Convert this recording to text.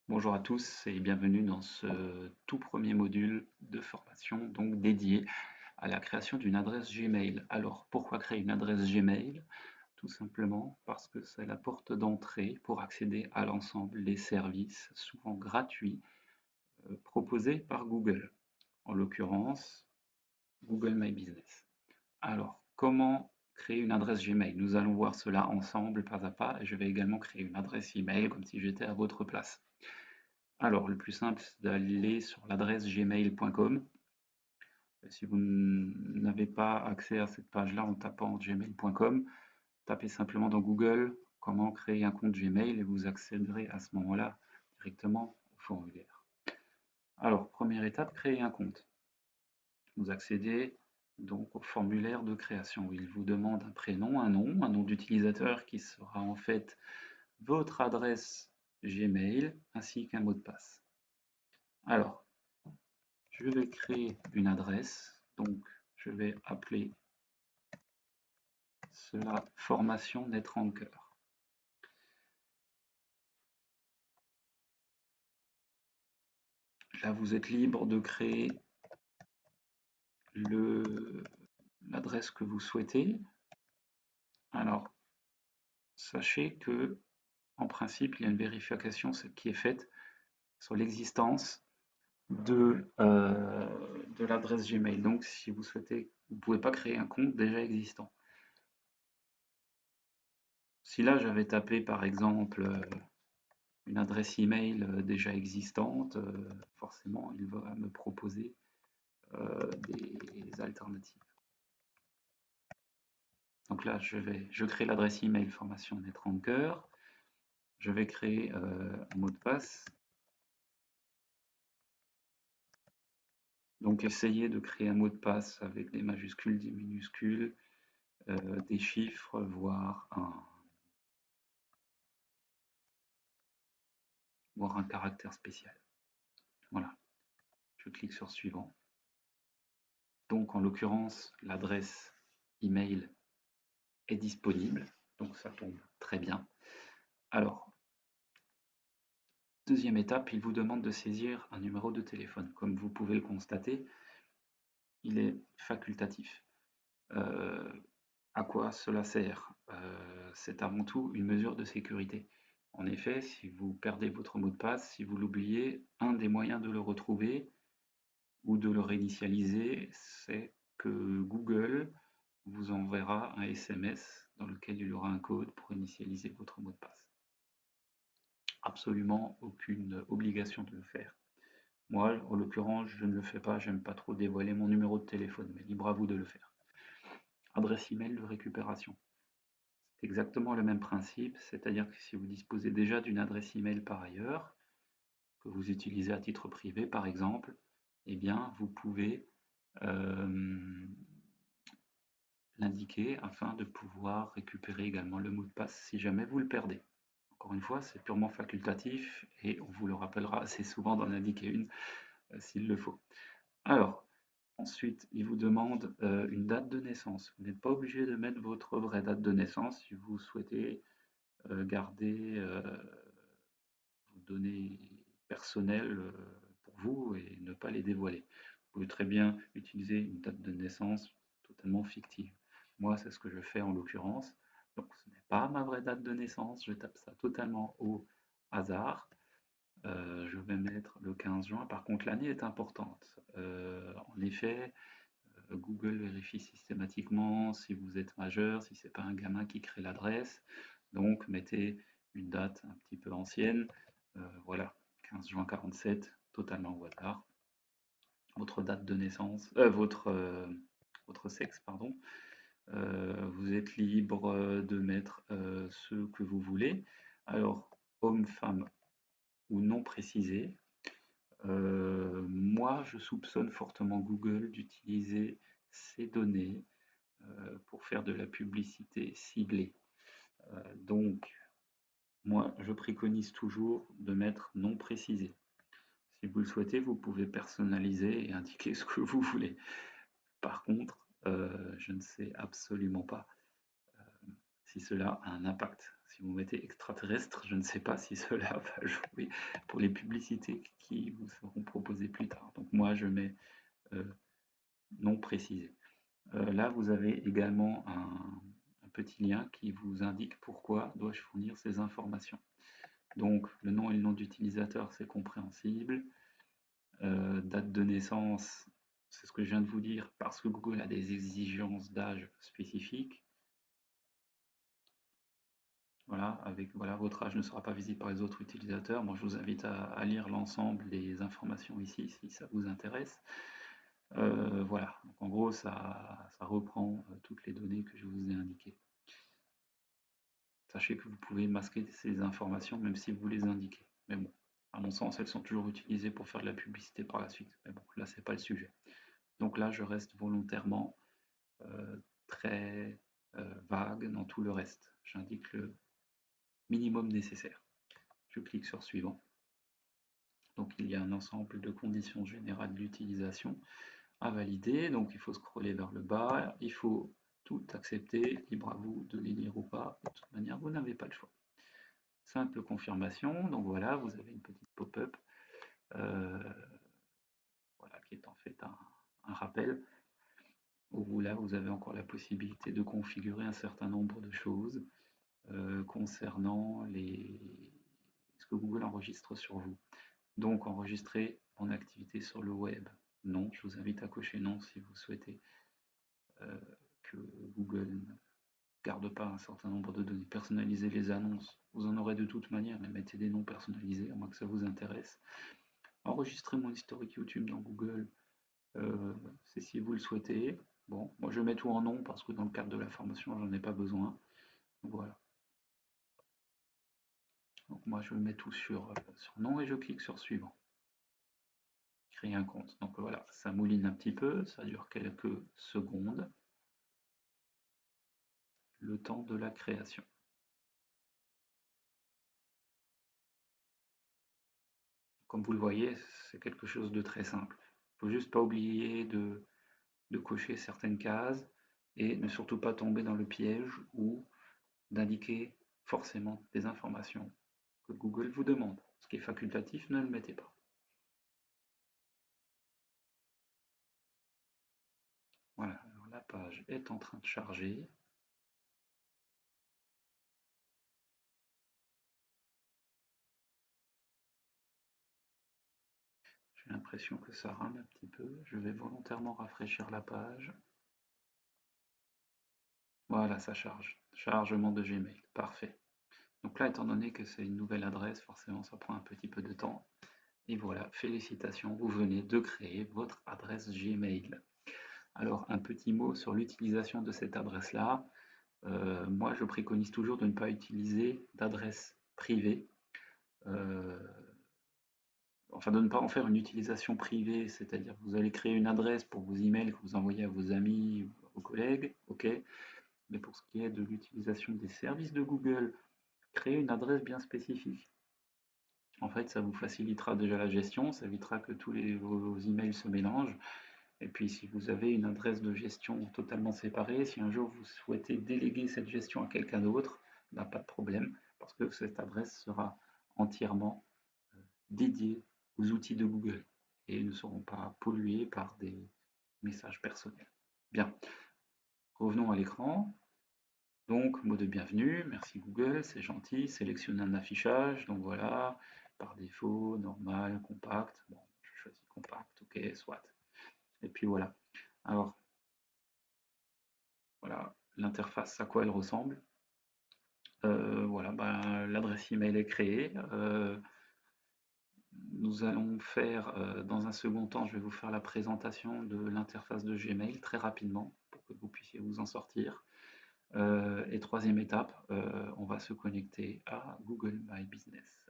Bonjour à tous et bienvenue dans ce tout premier module de formation donc dédié à la création d'une adresse Gmail. Alors pourquoi créer une adresse Gmail? Tout simplement parce que c'est la porte d'entrée pour accéder à l'ensemble des services souvent gratuits proposés par Google, en l'occurrence Google My Business. Alors comment créer une adresse Gmail? Nous allons voir cela ensemble pas à pas et je vais également créer une adresse email comme si j'étais à votre place. Alors, le plus simple, c'est d'aller sur l'adresse gmail.com. Si vous n'avez pas accès à cette page-là en tapant gmail.com, tapez simplement dans Google comment créer un compte Gmail et vous accéderez à ce moment-là directement au formulaire. Alors, première étape, créer un compte. Vous accédez donc au formulaire de création où il vous demande un nom d'utilisateur qui sera en fait votre adresse Gmail ainsi qu'un mot de passe. Alors, je vais créer une adresse, donc je vais appeler cela formation NetRanker. Là, vous êtes libre de créer l'adresse que vous souhaitez. Alors, sachez que, en principe, il y a une vérification qui est faite sur l'existence de l'adresse Gmail. Donc, si vous souhaitez, vous ne pouvez pas créer un compte déjà existant. Si là, j'avais tapé, par exemple, une adresse email déjà existante, forcément, il va me proposer des alternatives. Donc là, je crée l'adresse email formation NetRanker. Je vais créer un mot de passe. Donc essayez de créer un mot de passe avec des majuscules, des minuscules, des chiffres, voire un caractère spécial. Voilà, je clique sur suivant. Donc en l'occurrence, l'adresse email est disponible, donc ça tombe très bien. Alors, deuxième étape, il vous demande de saisir un numéro de téléphone. Comme vous pouvez le constater, il est facultatif. À quoi cela sert? C'est avant tout une mesure de sécurité. En effet, si vous perdez votre mot de passe, si vous l'oubliez, un des moyens de le retrouver ou de le réinitialiser, c'est que Google vous enverra un SMS dans lequel il y aura un code pour initialiser votre mot de passe. Absolument aucune obligation de le faire. Moi, en l'occurrence, je ne le fais pas, j'aime pas trop dévoiler mon numéro de téléphone, mais libre à vous de le faire. Adresse email de récupération. C'est exactement le même principe, c'est-à-dire que si vous disposez déjà d'une adresse email par ailleurs, que vous utilisez à titre privé par exemple, eh bien vous pouvez l'indiquer afin de pouvoir récupérer également le mot de passe si jamais vous le perdez. Encore une fois, c'est purement facultatif et on vous le rappellera assez souvent d'en indiquer une s'il le faut. Alors, ensuite, il vous demande une date de naissance. Vous n'êtes pas obligé de mettre votre vraie date de naissance si vous souhaitez garder vos données personnelles pour vous et ne pas les dévoiler. Vous pouvez très bien utiliser une date de naissance totalement fictive. Moi, c'est ce que je fais en l'occurrence. Donc, ce n'est pas ma vraie date de naissance. Je tape ça totalement au hasard. Je vais mettre le 15 juin. Par contre, l'année est importante. En effet, Google vérifie systématiquement si vous êtes majeur, si c'est pas un gamin qui crée l'adresse. Donc, mettez une date un petit peu ancienne. Voilà, 15 juin 47, totalement au hasard. Votre date de naissance, votre sexe, pardon. Vous êtes libre de mettre ce que vous voulez. Alors, homme, femme ou non précisé. Moi, je soupçonne fortement Google d'utiliser ces données pour faire de la publicité ciblée. Donc, moi, je préconise toujours de mettre non précisé. Si vous le souhaitez, vous pouvez personnaliser et indiquer ce que vous voulez. Par contre, je ne sais absolument pas si cela a un impact. Si vous mettez extraterrestre, je ne sais pas si cela va jouer pour les publicités qui vous seront proposées plus tard. Donc moi, je mets non précisé. Là, vous avez également un petit lien qui vous indique pourquoi dois-je fournir ces informations. Donc, le nom et le nom d'utilisateur, c'est compréhensible. Date de naissance, c'est ce que je viens de vous dire, parce que Google a des exigences d'âge spécifiques. Voilà, voilà, votre âge ne sera pas visible par les autres utilisateurs. Moi, je vous invite à lire l'ensemble des informations ici, si ça vous intéresse. Voilà, donc en gros, ça reprend toutes les données que je vous ai indiquées. Sachez que vous pouvez masquer ces informations même si vous les indiquez. Mais bon, à mon sens, elles sont toujours utilisées pour faire de la publicité par la suite. Mais bon, là, c'est pas le sujet. Donc là, je reste volontairement très vague dans tout le reste. J'indique le minimum nécessaire. Je clique sur suivant. Donc il y a un ensemble de conditions générales d'utilisation à valider. Donc il faut scroller vers le bas. Il faut tout accepter. Libre à vous de les lire ou pas. De toute manière, vous n'avez pas le choix. Simple confirmation. Donc voilà, vous avez une petite pop-up voilà, qui est en fait un rappel. Où là, vous avez encore la possibilité de configurer un certain nombre de choses concernant ce que Google enregistre sur vous. Donc, enregistrer mon activité sur le web. Non, je vous invite à cocher non si vous souhaitez que Google ne garde pas un certain nombre de données. Personnaliser les annonces, vous en aurez de toute manière, mais mettez des noms personnalisés, à moins que ça vous intéresse. Enregistrer mon historique YouTube dans Google, c'est si vous le souhaitez. Bon, moi je mets tout en non parce que dans le cadre de la formation, j'en ai pas besoin. Donc, voilà. Donc moi je mets tout sur non et je clique sur suivant. Créer un compte. Donc voilà, ça mouline un petit peu, ça dure quelques secondes. Le temps de la création. Comme vous le voyez, c'est quelque chose de très simple. Il ne faut juste pas oublier de cocher certaines cases et ne surtout pas tomber dans le piège ou d'indiquer forcément des informations que Google vous demande. Ce qui est facultatif, ne le mettez pas. Voilà, alors la page est en train de charger. J'ai l'impression que ça rame un petit peu. Je vais volontairement rafraîchir la page. Voilà, ça charge. Chargement de Gmail, parfait. Donc là, étant donné que c'est une nouvelle adresse, forcément, ça prend un petit peu de temps. Et voilà, félicitations, vous venez de créer votre adresse Gmail. Alors, un petit mot sur l'utilisation de cette adresse-là. Moi, je préconise toujours de ne pas utiliser d'adresse privée. Enfin, de ne pas en faire une utilisation privée, c'est-à-dire que vous allez créer une adresse pour vos emails que vous envoyez à vos amis ou à vos collègues, ok. Mais pour ce qui est de l'utilisation des services de Google, créez une adresse bien spécifique. En fait, ça vous facilitera déjà la gestion, ça évitera que tous vos emails se mélangent. Et puis, si vous avez une adresse de gestion totalement séparée, si un jour vous souhaitez déléguer cette gestion à quelqu'un d'autre, ben, pas de problème, parce que cette adresse sera entièrement dédiée aux outils de Google et ne seront pas pollués par des messages personnels. Bien, revenons à l'écran. Donc, mot de bienvenue, merci Google, c'est gentil, sélectionnez un affichage, donc voilà, par défaut, normal, compact, bon, je choisis compact, ok, soit. Et puis voilà. Alors, voilà, l'interface, à quoi elle ressemble. Voilà, ben, l'adresse email est créée. Nous allons faire, dans un second temps, je vais vous faire la présentation de l'interface de Gmail très rapidement, pour que vous puissiez vous en sortir. Et troisième étape, on va se connecter à Google My Business.